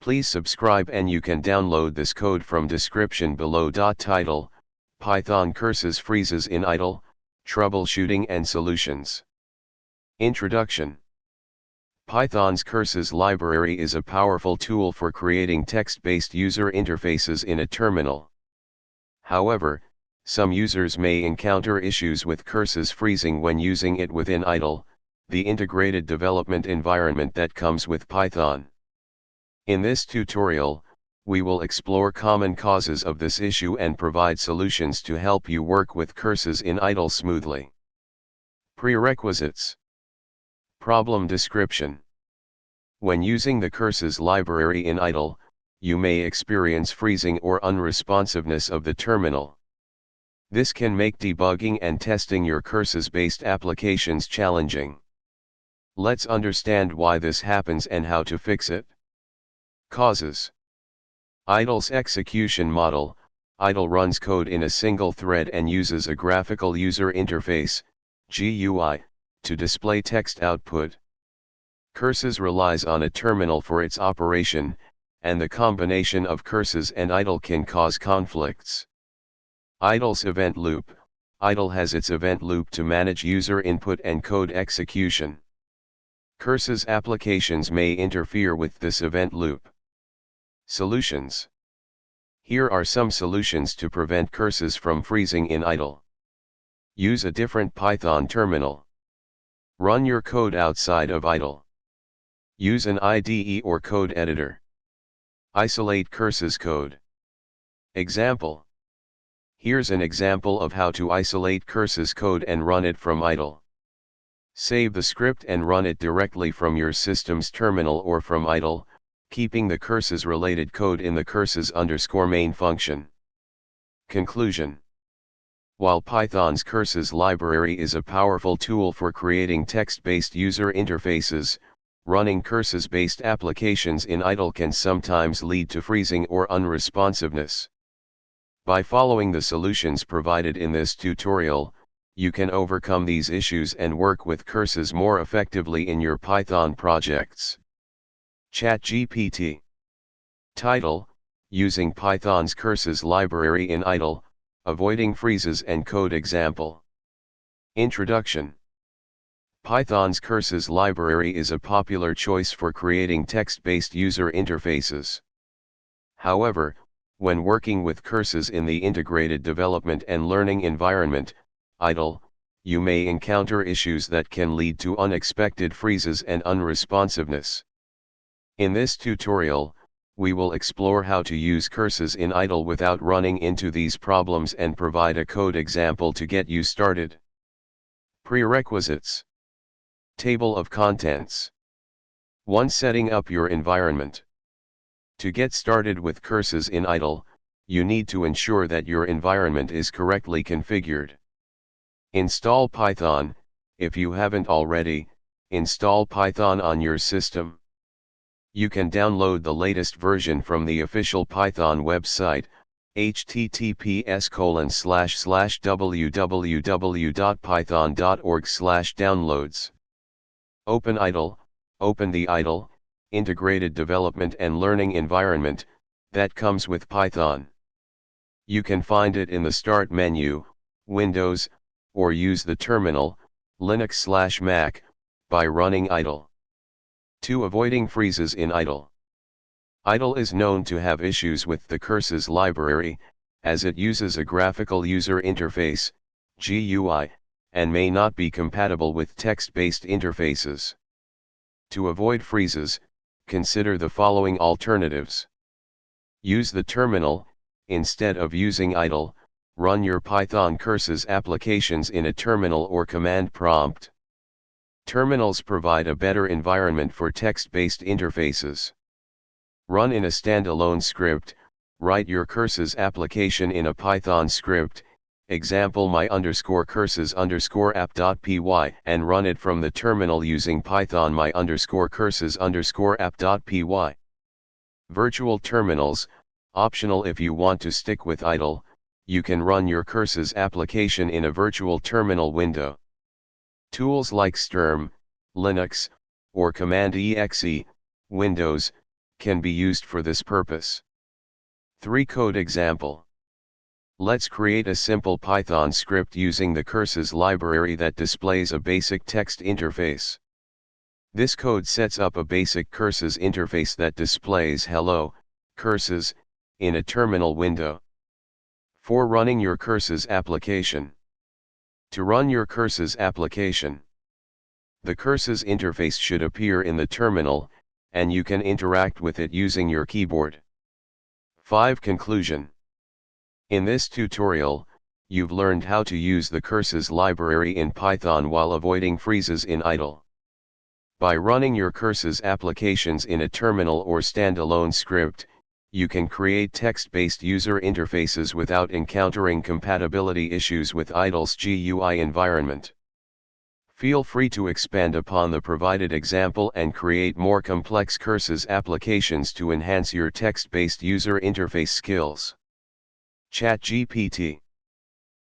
Please subscribe and you can download this code from description below. Title: Python curses freezes in idle, troubleshooting and solutions. Introduction. Python's curses library is a powerful tool for creating text-based user interfaces in a terminal. However, some users may encounter issues with curses freezing when using it within idle, the integrated development environment that comes with Python. In this tutorial, we will explore common causes of this issue and provide solutions to help you work with curses in idle smoothly. Prerequisites. Problem description. When using the curses library in idle, you may experience freezing or unresponsiveness of the terminal. This can make debugging and testing your curses-based applications challenging. Let's understand why this happens and how to fix it. Causes. Idle's execution model. Idle runs code in a single thread and uses a graphical user interface, GUI, to display text output. Curses relies on a terminal for its operation, and the combination of curses and idle can cause conflicts. Idle's event loop. Idle has its event loop to manage user input and code execution. Curses applications may interfere with this event loop. Solutions. Here are some solutions to prevent curses from freezing in idle. Use a different Python terminal. Run your code outside of idle. Use an IDE or code editor. Isolate curses code. Example. Here's an example of how to isolate curses code and run it from idle. Save the script and run it directly from your system's terminal or from idle, keeping the curses related code in the curses_main function. Conclusion. While Python's curses library is a powerful tool for creating text-based user interfaces, running curses-based applications in idle can sometimes lead to freezing or unresponsiveness. By following the solutions provided in this tutorial, you can overcome these issues and work with curses more effectively in your Python projects. ChatGPT. Title: Using Python's curses library in idle, avoiding freezes and code example. Introduction. Python's curses library is a popular choice for creating text-based user interfaces. However, when working with curses in the integrated development and learning environment, idle, you may encounter issues that can lead to unexpected freezes and unresponsiveness. In this tutorial, we will explore how to use curses in idle without running into these problems and provide a code example to get you started. Prerequisites. Table of contents. 1. Setting up your environment. To get started with curses in idle, you need to ensure that your environment is correctly configured. Install Python. If you haven't already, install Python on your system. You can download the latest version from the official Python website, https://www.python.org/downloads. Open idle. Open the idle, integrated development and learning environment, that comes with Python. You can find it in the Start menu, Windows, or use the terminal, Linux/Mac, by running idle. 2. Avoiding freezes in idle. Idle is known to have issues with the curses library, as it uses a graphical user interface, GUI, and may not be compatible with text-based interfaces. To avoid freezes, consider the following alternatives. Use the terminal. Instead of using idle, run your Python curses applications in a terminal or command prompt. Terminals provide a better environment for text-based interfaces. Run in a standalone script. Write your curses application in a Python script, example my_curses_app.py, and run it from the terminal using Python my_curses_app.py. Virtual terminals, optional if you want to stick with idle, you can run your curses application in a virtual terminal window. Tools like Sturm, Linux, or Command-exe, Windows, can be used for this purpose. 3 code example. Let's create a simple Python script using the Curses library that displays a basic text interface. This code sets up a basic Curses interface that displays Hello, Curses, in a terminal window. For running your Curses application. To run your Curses application, the Curses interface should appear in the terminal, and you can interact with it using your keyboard. 5 Conclusion. In this tutorial, you've learned how to use the Curses library in Python while avoiding freezes in idle. By running your Curses applications in a terminal or standalone script, you can create text-based user interfaces without encountering compatibility issues with idle's GUI environment. Feel free to expand upon the provided example and create more complex Curses applications to enhance your text-based user interface skills. ChatGPT